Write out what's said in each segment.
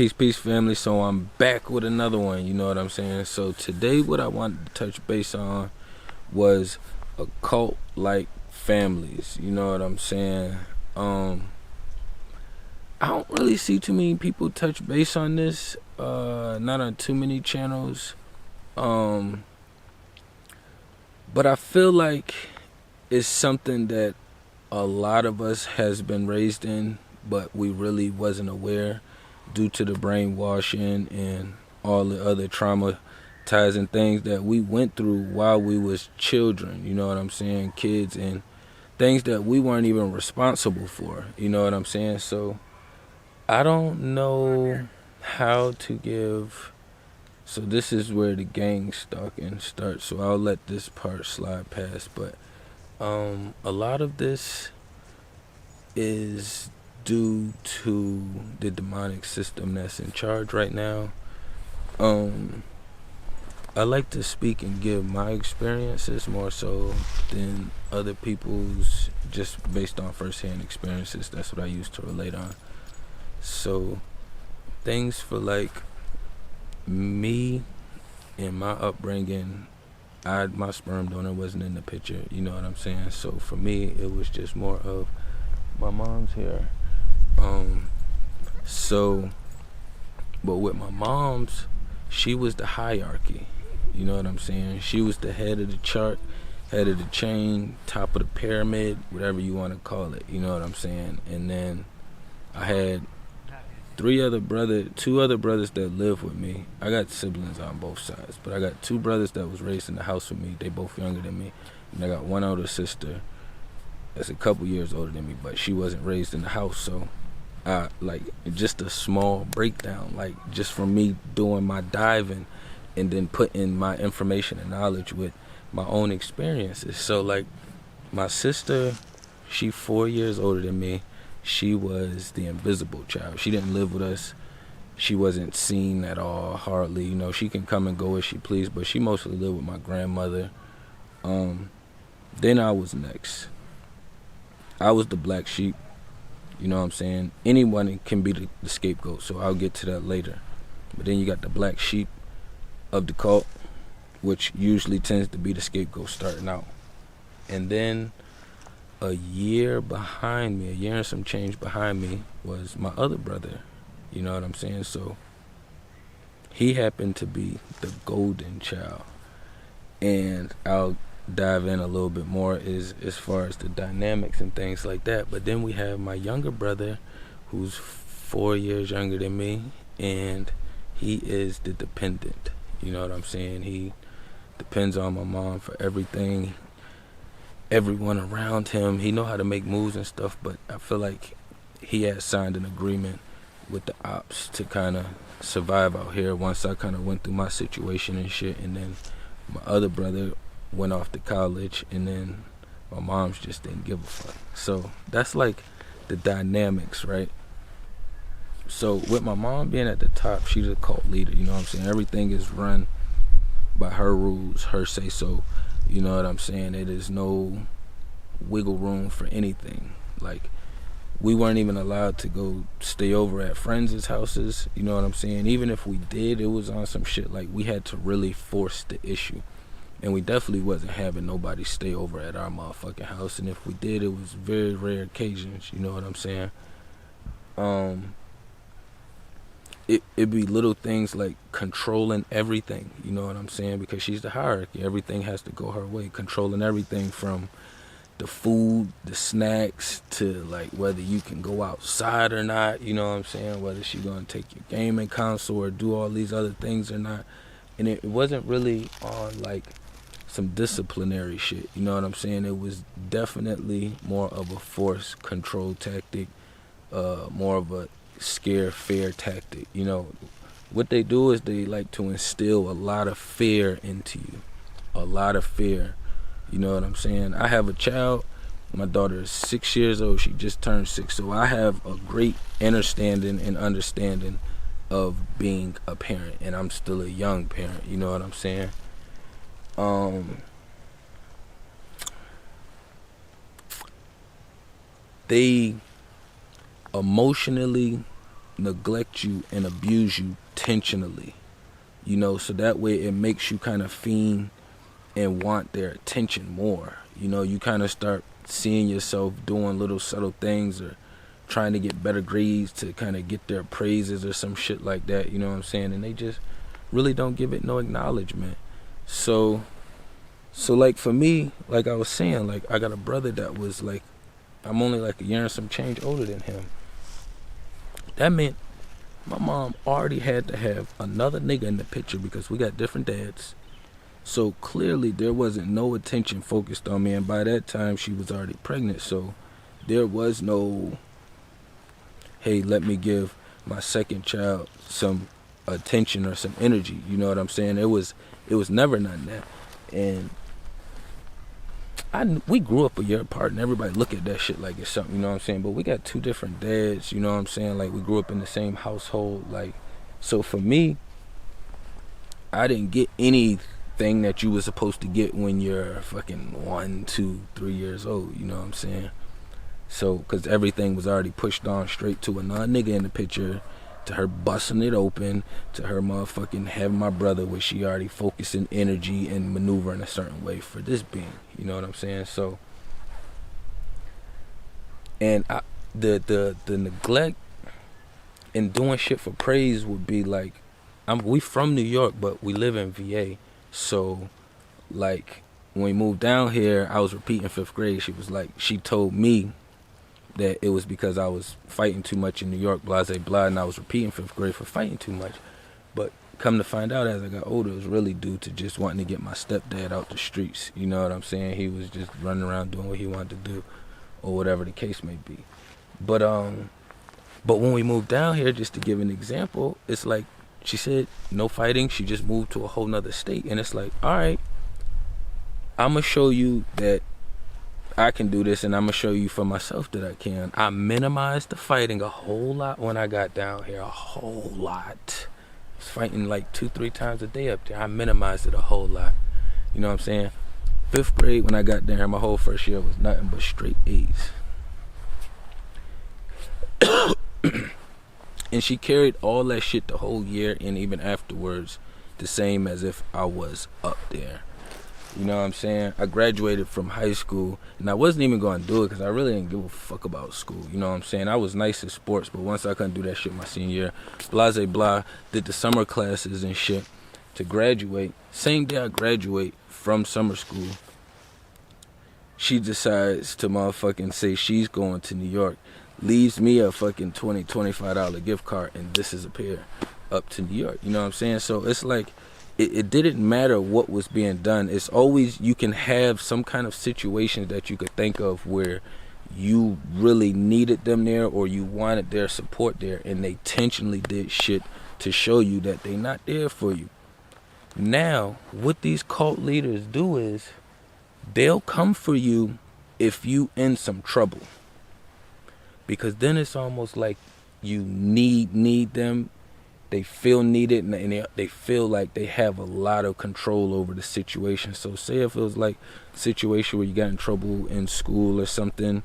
Peace, family. So I'm back with another one, you know what I'm saying? So today what I wanted to touch base on was occult-like families, you know what I'm saying? I don't really see too many people touch base on this, not on too many channels. But I feel like it's something that a lot of us has been raised in, but we really wasn't aware due to the brainwashing and all the other traumatizing things that we went through while we was children, you know what I'm saying, kids, and things that we weren't even responsible for, you know what I'm saying? So I don't know how to give. So this is where the gang stalking starts, so I'll let this part slide past, but a lot of this is due to the demonic system that's in charge right now. I like to speak and give my experiences more so than other people's, just based on first-hand experiences. That's what I used to relate on. So things for like me and my upbringing, my sperm donor wasn't in the picture, you know what I'm saying? So for me, it was just more of my mom's hair. But with my mom's, she was the hierarchy, you know what I'm saying? She was the head of the chart, head of the chain, top of the pyramid, whatever you want to call it, you know what I'm saying? And then I had two other brothers that live with me. I got siblings on both sides, but I got two brothers that was raised in the house with me. They both younger than me. And I got one older sister that's a couple years older than me, but she wasn't raised in the house. So like just a small breakdown, like just from me doing my diving and then putting my information and knowledge with my own experiences. So like my sister, she 4 years older than me. She was the invisible child. She didn't live with us. She wasn't seen at all, hardly. You know, she can come and go as she please, but she mostly lived with my grandmother. Then I was next. I was the black sheep. You know what I'm saying? Anyone can be the scapegoat, so I'll get to that later. But then you got the black sheep of the cult, which usually tends to be the scapegoat starting out. And then a year and some change behind me was my other brother, you know what I'm saying? So he happened to be the golden child, and I'll dive in a little bit more as far as the dynamics and things like that. But then we have my younger brother, who's 4 years younger than me, and he is the dependent, you know what I'm saying? He depends on my mom for everything, everyone around him. He know how to make moves and stuff, but I feel like he had signed an agreement with the ops to kind of survive out here once I kind of went through my situation and shit. And then my other brother went off to college, and then my mom's just didn't give a fuck. So that's like the dynamics, right? So with my mom being at the top, she's a cult leader, you know what I'm saying? Everything is run by her rules, her say so. You know what I'm saying? It is no wiggle room for anything. Like, we weren't even allowed to go stay over at friends' houses. You know what I'm saying? Even if we did, it was on some shit like we had to really force the issue. And we definitely wasn't having nobody stay over at our motherfucking house. And if we did, it was very rare occasions. You know what I'm saying? It'd be little things like controlling everything, you know what I'm saying? Because she's the hierarchy. Everything has to go her way. Controlling everything from the food, the snacks, to like whether you can go outside or not, you know what I'm saying? Whether she's going to take your gaming console or do all these other things or not. And it wasn't really on like some disciplinary shit, you know what I'm saying? It was definitely more of a force control tactic, more of a scare fear tactic. You know what they do is they like to instill a lot of fear into you, a lot of fear, you know what I'm saying? I have a child. My daughter is 6 years old. She just turned 6, so I have a great understanding of being a parent, and I'm still a young parent, you know what I'm saying? They emotionally neglect you and abuse you intentionally, you know, so that way it makes you kind of fiend and want their attention more. You know, you kind of start seeing yourself doing little subtle things or trying to get better grades to kind of get their praises or some shit like that, you know what I'm saying? And they just really don't give it no acknowledgement. So like for me, like I was saying, like I got a brother that was like, I'm only like a year and some change older than him. That meant my mom already had to have another nigga in the picture because we got different dads. So clearly there wasn't no attention focused on me, and by that time she was already pregnant. So there was no, hey, let me give my second child some attention or some energy. You know what I'm saying? It was never none of that. And we grew up a year apart, and everybody look at that shit like it's something, you know what I'm saying? But we got two different dads, you know what I'm saying? Like, we grew up in the same household. Like, so for me, I didn't get anything that you were supposed to get when you're fucking 1, 2, 3 years old, you know what I'm saying? So, because everything was already pushed on straight to another nigga in the picture, to her busting it open, to her motherfucking having my brother where she already focusing energy and maneuvering a certain way for this being, you know what I'm saying? So, and the neglect and doing shit for praise would be like, we from New York, but we live in VA. So, like, when we moved down here, I was repeating 5th grade. She was like, she told me that it was because I was fighting too much in New York, blah, blah, blah, and I was repeating 5th grade for fighting too much. But come to find out as I got older, it was really due to just wanting to get my stepdad out the streets. You know what I'm saying? He was just running around doing what he wanted to do, or whatever the case may be. But when we moved down here, just to give an example, it's like, she said, no fighting. She just moved to a whole nother state. And it's like, all right, I'm going to show you that I can do this, and I'm going to show you for myself that I can. I minimized the fighting a whole lot when I got down here, a whole lot. I was fighting like 2-3 times a day up there. I minimized it a whole lot. You know what I'm saying? 5th grade, when I got down here, my whole first year was nothing but straight A's. And she carried all that shit the whole year, and even afterwards, the same as if I was up there. You know what I'm saying? I graduated from high school, and I wasn't even going to do it because I really didn't give a fuck about school. You know what I'm saying? I was nice at sports, but once I couldn't do that shit my senior year, blah, blah, blah, did the summer classes and shit to graduate. Same day I graduate from summer school, she decides to motherfucking say she's going to New York. Leaves me a fucking $20, $25 gift card, and disappear up to New York. You know what I'm saying? So it's like, it didn't matter what was being done. It's always, you can have some kind of situations that you could think of where you really needed them there, or you wanted their support there, and they intentionally did shit to show you that they not there for you. Now, what these cult leaders do is, they'll come for you if you in some trouble. Because then it's almost like you need them. They feel needed, and they feel like they have a lot of control over the situation. So say if it was like a situation where you got in trouble in school or something,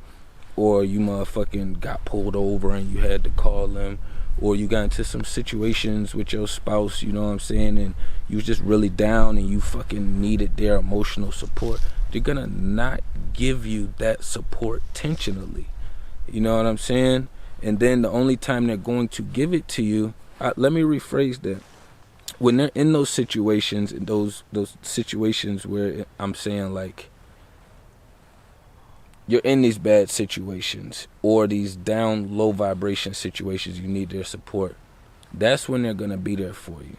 or you motherfucking got pulled over and you had to call them, or you got into some situations with your spouse, you know what I'm saying, and you was just really down and you fucking needed their emotional support, they're gonna not give you that support intentionally. You know what I'm saying? And then the only time they're going to give it to you, let me rephrase that. When they're in those situations, in those situations where I'm saying like, you're in these bad situations or these down, low vibration situations, you need their support. That's when they're going to be there for you.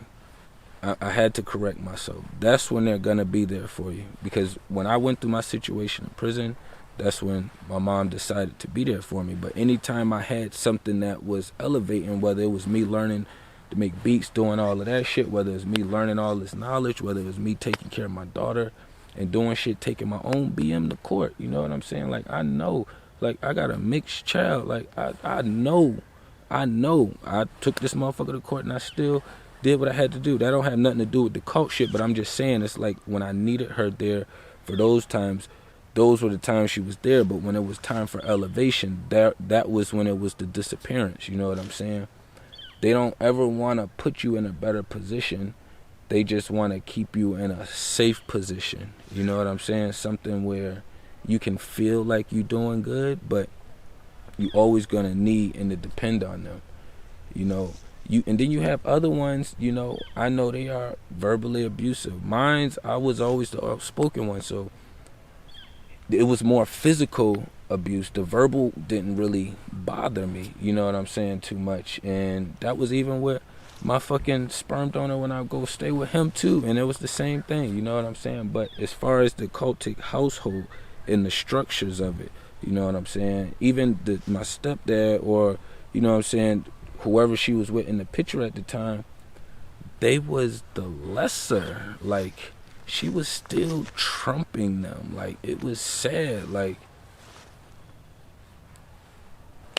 I had to correct myself. That's when they're going to be there for you. Because when I went through my situation in prison, that's when my mom decided to be there for me. But anytime I had something that was elevating, whether it was me learning to make beats, doing all of that shit, whether it was me learning all this knowledge, whether it was me taking care of my daughter and doing shit, taking my own BM to court, you know what I'm saying? Like, I know, like, I got a mixed child. Like, I know I took this motherfucker to court and I still did what I had to do. That don't have nothing to do with the cult shit, but I'm just saying, it's like when I needed her there for those times, those were the times she was there. But when it was time for elevation, that was when it was the disappearance, you know what I'm saying? They don't ever want to put you in a better position. They just want to keep you in a safe position. You know what I'm saying? Something where you can feel like you're doing good, but you always gonna need and to depend on them. You know, and then you have other ones, you know, I know they are verbally abusive. I was always the outspoken one, so it was more physical abuse. The verbal didn't really bother me, you know what I'm saying, too much. And that was even with my fucking sperm donor when I go stay with him too, and it was the same thing, you know what I'm saying. But as far as the cultic household and the structures of it, you know what I'm saying, even my stepdad, or you know what I'm saying, whoever she was with in the picture at the time, they was the lesser. Like, she was still trumping them. Like, it was sad. Like,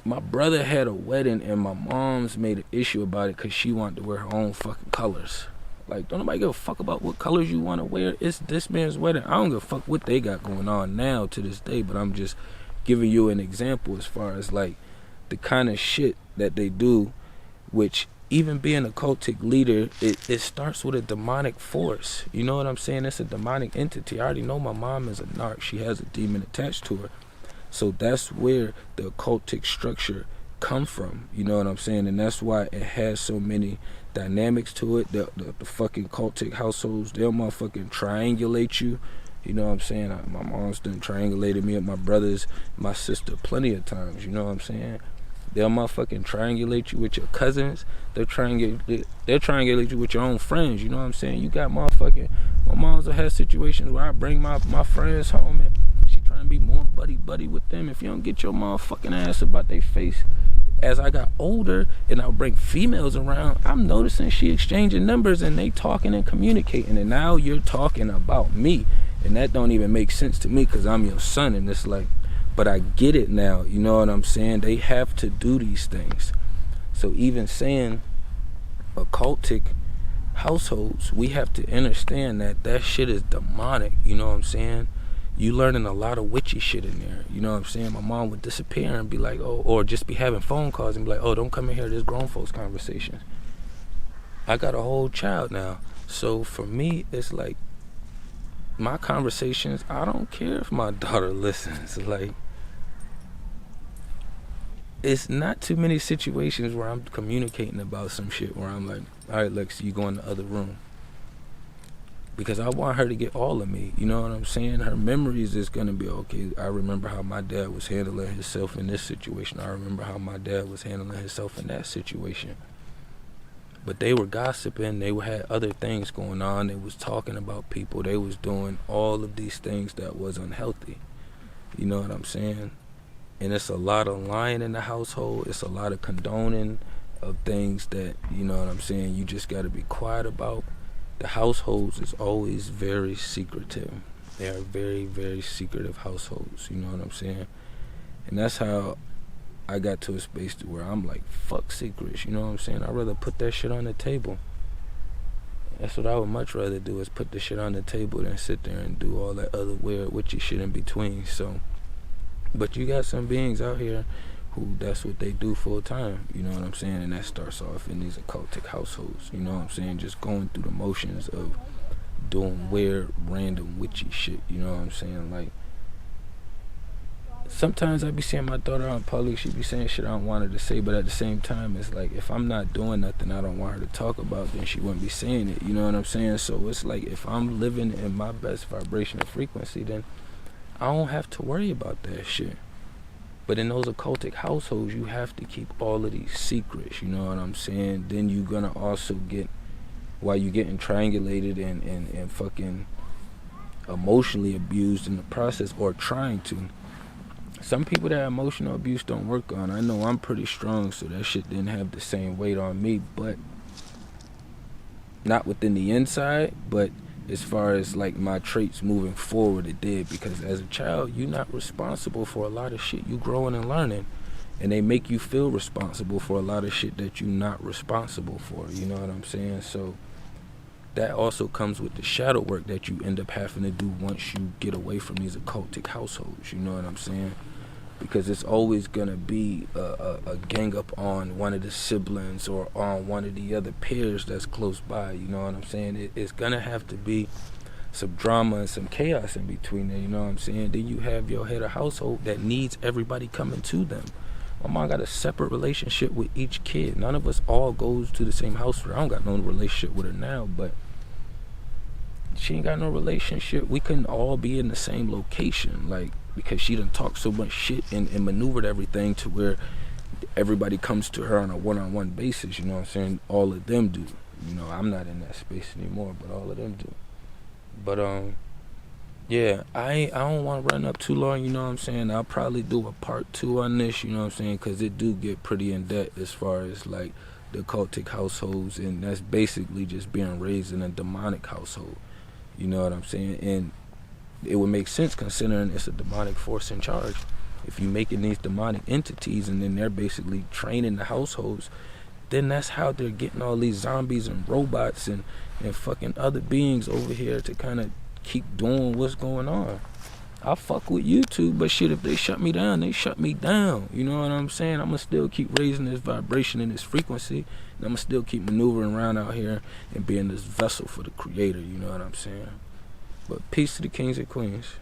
my brother had a wedding and my mom's made an issue about it because she wanted to wear her own fucking colors. Like, don't nobody give a fuck about what colors you want to wear. It's this man's wedding. I don't give a fuck what they got going on now to this day, but I'm just giving you an example as far as like the kind of shit that they do, which even being a cultic leader, it starts with a demonic force. You know what I'm saying? It's a demonic entity. I already know my mom is a narc. She has a demon attached to her. So that's where the occultic structure come from, you know what I'm saying? And that's why it has so many dynamics to it. The fucking cultic households, they'll motherfucking triangulate you, you know what I'm saying? My mom's done triangulated me with my brothers, my sister plenty of times, you know what I'm saying? They'll motherfucking triangulate you with your cousins. They'll triangulate you with your own friends, you know what I'm saying? You got motherfucking, my mom's had situations where I bring my friends home and trying to be more buddy with them. If you don't get your motherfucking ass about their face. As I got older and I bring females around, I'm noticing she exchanging numbers and they talking and communicating, and now you're talking about me, and that don't even make sense to me because I'm your son. And it's like, but I get it now, you know what I'm saying? They have to do these things. So even saying occultic households, we have to understand that shit is demonic, you know what I'm saying? You learning a lot of witchy shit in there, you know what I'm saying? My mom would disappear and be like, oh, or just be having phone calls and be like, oh, don't come in here, there's grown folks conversations. I got a whole child now, so for me, it's like, my conversations, I don't care if my daughter listens. Like, it's not too many situations where I'm communicating about some shit where I'm like, all right, Lex, you go in the other room. Because I want her to get all of me, you know what I'm saying? Her memories is going to be, okay, I remember how my dad was handling himself in this situation. I remember how my dad was handling himself in that situation. But they were gossiping. They had other things going on. They was talking about people. They was doing all of these things that was unhealthy. You know what I'm saying? And it's a lot of lying in the household. It's a lot of condoning of things that, you know what I'm saying, you just got to be quiet about. The households is always very secretive. They are very, very secretive households, you know what I'm saying? And that's how I got to a space to where I'm like, fuck secrets, you know what I'm saying? I'd rather put that shit on the table. That's what I would much rather do, is put the shit on the table than sit there and do all that other weird witchy shit in between. So, but you got some beings out here who that's what they do full time, you know what I'm saying? And that starts off in these occultic households, you know what I'm saying? Just going through the motions of doing weird, random, witchy shit, you know what I'm saying? Like, sometimes I be seeing my daughter out in public, she be saying shit I don't want her to say, but at the same time, it's like, if I'm not doing nothing I don't want her to talk about, then she wouldn't be saying it, you know what I'm saying? So it's like, if I'm living in my best vibrational frequency, then I don't have to worry about that shit. But in those occultic households, you have to keep all of these secrets, you know what I'm saying? Then you're gonna also get, while you're getting triangulated and fucking emotionally abused in the process, or trying to. Some people that emotional abuse don't work on. I know I'm pretty strong, so that shit didn't have the same weight on me, but not within the inside, but as far as like my traits moving forward, it did. Because as a child, you're not responsible for a lot of shit. You growing and learning, and they make you feel responsible for a lot of shit that you're not responsible for, you know what I'm saying? So that also comes with the shadow work that you end up having to do once you get away from these occultic households, you know what I'm saying? because it's always gonna be a gang up on one of the siblings or on one of the other peers that's close by. You know what I'm saying? It's gonna have to be some drama and some chaos in between there. You know what I'm saying? Then you have your head of household that needs everybody coming to them. My mom got a separate relationship with each kid. None of us all goes to the same house. I don't got no relationship with her now, but she ain't got no relationship. We couldn't all be in the same location, like, because she done talked so much shit and maneuvered everything to where everybody comes to her on a one-on-one basis. You know what I'm saying? All of them do. You know, I'm not in that space anymore, but all of them do. But yeah, I don't want to run up too long. You know what I'm saying? I'll probably do a part 2 on this. You know what I'm saying? Because it do get pretty in depth as far as like the cultic households, and that's basically just being raised in a demonic household. You know what I'm saying? And it would make sense considering it's a demonic force in charge. If you're making these demonic entities and then they're basically training the households, then that's how they're getting all these zombies and robots and fucking other beings over here to kind of keep doing what's going on. I fuck with YouTube, but shit, if they shut me down, they shut me down. You know what I'm saying? I'm gonna still keep raising this vibration and this frequency, and I'm gonna still keep maneuvering around out here and being this vessel for the creator. You know what I'm saying? But peace to the kings and queens.